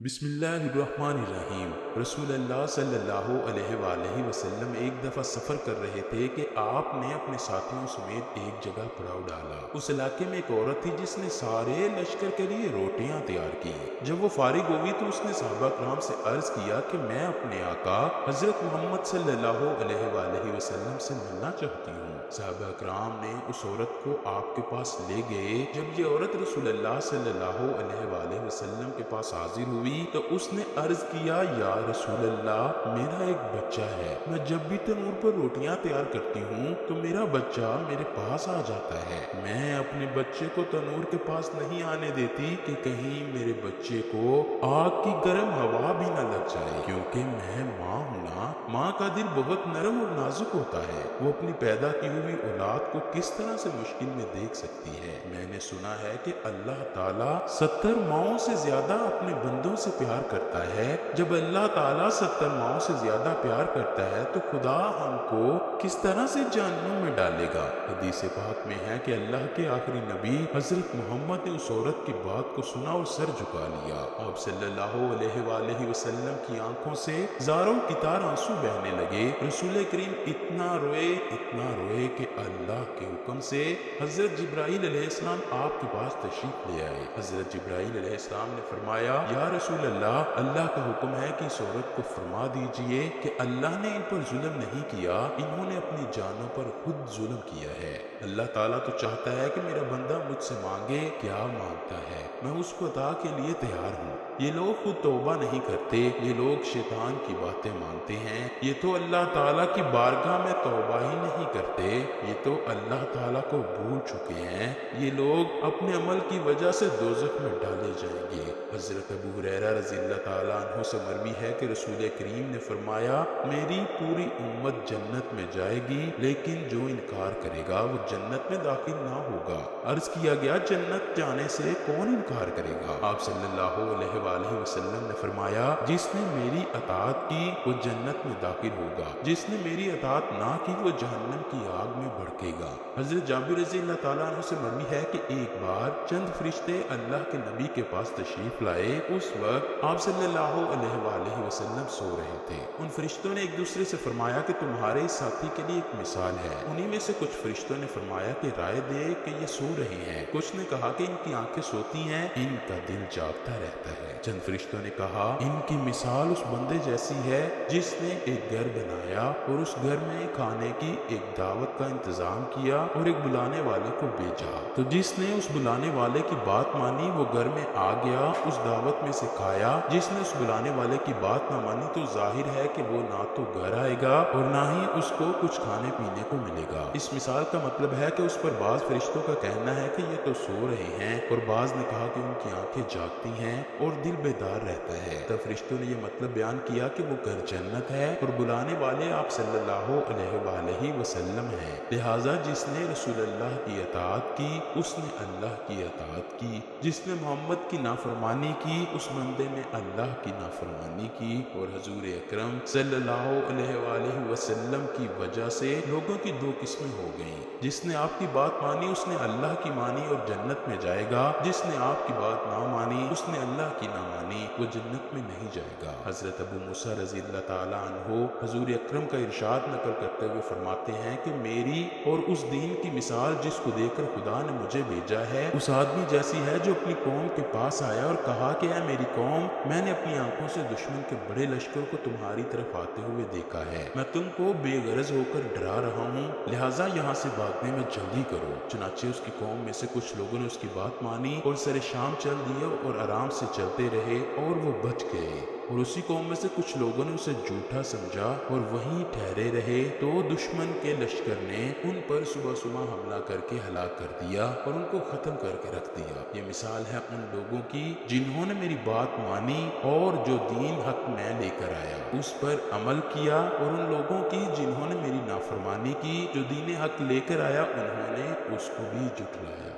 बिस्मिल्लाहिर्रहमानिर्रहीम। रसूल अल्लाह सल्लल्लाहु अलैहि वआलैहि वसल्लम एक दफ़ा सफ़र कर रहे थे कि आपने अपने साथियों समेत एक जगह पड़ाव डाला। उस इलाके में एक औरत थी जिसने सारे लश्कर के लिए रोटियां तैयार की। जब वो फारिग हुई तो उसने सहाबा कराम से अर्ज किया कि मैं अपने आका हजरत मोहम्मद सल्लल्लाहु अलैहि वआलैहि वसल्लम से मिलना चाहती हूँ। सहाबा कराम ने उस औरत को आपके पास ले गए। जब ये औरत रसूल अल्लाह सल्लल्लाहु अलैहि वआलैहि वसल्लम के पास हाजिर हुई तो उसने अर्ज किया, या रसूल अल्लाह, मेरा एक बच्चा है। मैं जब भी तनूर पर रोटियां तैयार करती हूँ तो मेरा बच्चा मेरे पास आ जाता है। मैं अपने बच्चे को तनूर के पास नहीं आने देती कि कहीं मेरे बच्चे को आग की गर्म हवा भी न लग जाए, क्योंकि मैं माँ हूँ ना। माँ का दिल बहुत नरम और नाजुक होता है। वो अपनी पैदा की हुई औलाद को किस तरह से मुश्किल में देख सकती है। मैंने सुना है कि अल्लाह ताला 70 माओं से ज्यादा अपने बंदों से प्यार करता है। जब अल्लाह ताला 70 माओं से ज्यादा प्यार करता है तो खुदा हमको किस तरह से जहन्नुम में डालेगा। हदीस पाक में है कि अल्लाह के आखिरी नबी हजरत मोहम्मद ने उस औरत की बात को सुना और सर झुका लिया। आप सल्लल्लाहु अलैहि वसल्लम की आंखों से ज़ारों की तार आंसू बहने लगे। रसूल करीम इतना रोए कि अल्लाह के हुक्म से हजरत जिब्राईल अलैहिस्सलाम आपके पास तशरीफ ले आए। हजरत जिब्राईल अलैहिस्सलाम ने फरमाया, या रसूल अल्लाह, अल्लाह का हुक्म है कि इस औरत को फरमा दीजिए कि अल्लाह ने इन पर जुल्म नहीं किया, इन्होंने अपनी जानों पर खुद जुल्म किया है। अल्लाह ताला तो चाहता है कि मेरा बंदा मुझसे मांगे, क्या मांगता है मैं उसको अता के लिए तैयार हूँ। ये लोग खुद तौबा नहीं करते, ये लोग शैतान की बातें मांगते हैं। ये तो अल्लाह ताला की बारगाह में तौबा ही नहीं करते, ये तो अल्लाह ताला को भूल चुके हैं। ये लोग अपने अमल की वजह से दोज़ख में डाले जाएंगे। हजरत अबू हुरैरा रज़ियल्लाहु ताला अन्हु से मरवी है कि रसूल करीम ने फरमाया, मेरी पूरी उम्मत जन्नत में जाएगी, लेकिन जो इनकार करेगा वो जन्नत में दाखिल ना होगा। अर्ज किया गया, जन्नत जाने से कौन इनकार करेगा? आप सल्लल्लाहु अलैहि वसल्लम ने फरमाया, जिसने मेरी अताअत की वो जन्नत में दाखिल होगा, जिसने मेरी अताअत ना की वो जहन्नम की आग में भड़केगा। हजरत जाबिर रज़ियल्लाहु ताला अन्हु से मरवी है कि एक बार चंद फरिश्ते अल्लाह के नबी के पास तशरीफ लाए। उस वक्त आप सल्लल्लाहु अलैहि वसल्लम सो रहे थे। उन फरिश्तों ने एक दूसरे से फरमाया कि तुम्हारे साथी के लिए एक मिसाल है। उन्हीं में से कुछ फरिश्तों ने फरमाया कि राय दे कि ये सो रहे हैं। कुछ ने कहा कि इनकी आंखें सोती हैं, इनका दिल जागता रहता है। चंद फरिश्तों ने कहा, इनकी मिसाल उस बंदे जैसी है जिसने एक घर बनाया और उस घर में खाने की एक दावत का इंतजाम किया और एक बुलाने वाले को भेजा। तो जिसने उस बुलाने वाले की बात मानी वो घर में आ गया, उस दावत में से खाया। जिसने उस बुलाने वाले की बात ना मानी तो जाहिर है कि वो ना तो घर आएगा और ना ही उसको कुछ खाने पीने को मिलेगा। इस मिसाल का मतलब है कि उस पर बाज फरिश्तों का कहना है कि ये तो सो रहे हैं, और बाज ने कहा कि उनकी आंखें जागती हैं और दिल बेदार रहता है। तब फरिश्तों ने यह मतलब बयान किया कि वो घर जन्नत है और बुलाने वाले आप सल्लल्लाहु अलैहि वसल्लम हैं। लिहाजा जिसने रसूल अल्लाह की अताअत की उसने अल्लाह की अताअत की, जिसने मोहम्मद की नाफरमानी की उस बंदे ने अल्लाह की नाफरमानी की। और हजूर अकरम सल्लल्लाहु अलैहि वसल्लम की वजह से लोगों की दो किस्में हो गईं। जिसने आपकी बात मानी उसने अल्लाह की मानी और जन्नत में जाएगा, जिसने आपकी बात ना मानी उसने अल्लाह की ना मानी वो जन्नत में नहीं जाएगा। हजरत अबू मूसा रज़ियल्लाहु ताला अन्हु हजूर अकरम का इरशाद नकल करते हुए फरमाते हैं कि मेरी और उस दीन की मिसाल जिसको देकर खुदा ने मुझे भेजा है उस आदमी जैसी है जो अपनी कौम के पास आया और कहा कि ऐ मेरी कौम, मैंने अपनी आंखों से दुश्मन के बड़े लश्कर को तुम्हारी तरफ आते हुए देखा है। मैं तुमको बेगरज होकर डरा रहा हूँ, लिहाजा यहाँ से भागने में जल्दी करो। चुनाचे उसकी कौम में से कुछ लोगों ने उसकी बात मानी और सरे शाम चल दिए और आराम से चलते रहे और वो बच गए। और उसी कौम में से कुछ लोगों ने उसे झूठा समझा और वहीं ठहरे रहे। तो दुश्मन के लश्कर ने उन पर सुबह सुबह हमला करके हलाक कर दिया और उनको खत्म करके रख दिया। ये मिसाल है उन लोगों की जिन्होंने मेरी बात मानी और जो दीन हक मैं लेकर आया उस पर अमल किया, और उन लोगों की जिन्होंने मेरी नाफरमानी की, जो दीन हक लेकर आया उन्होंने उसको भी झुठलाया।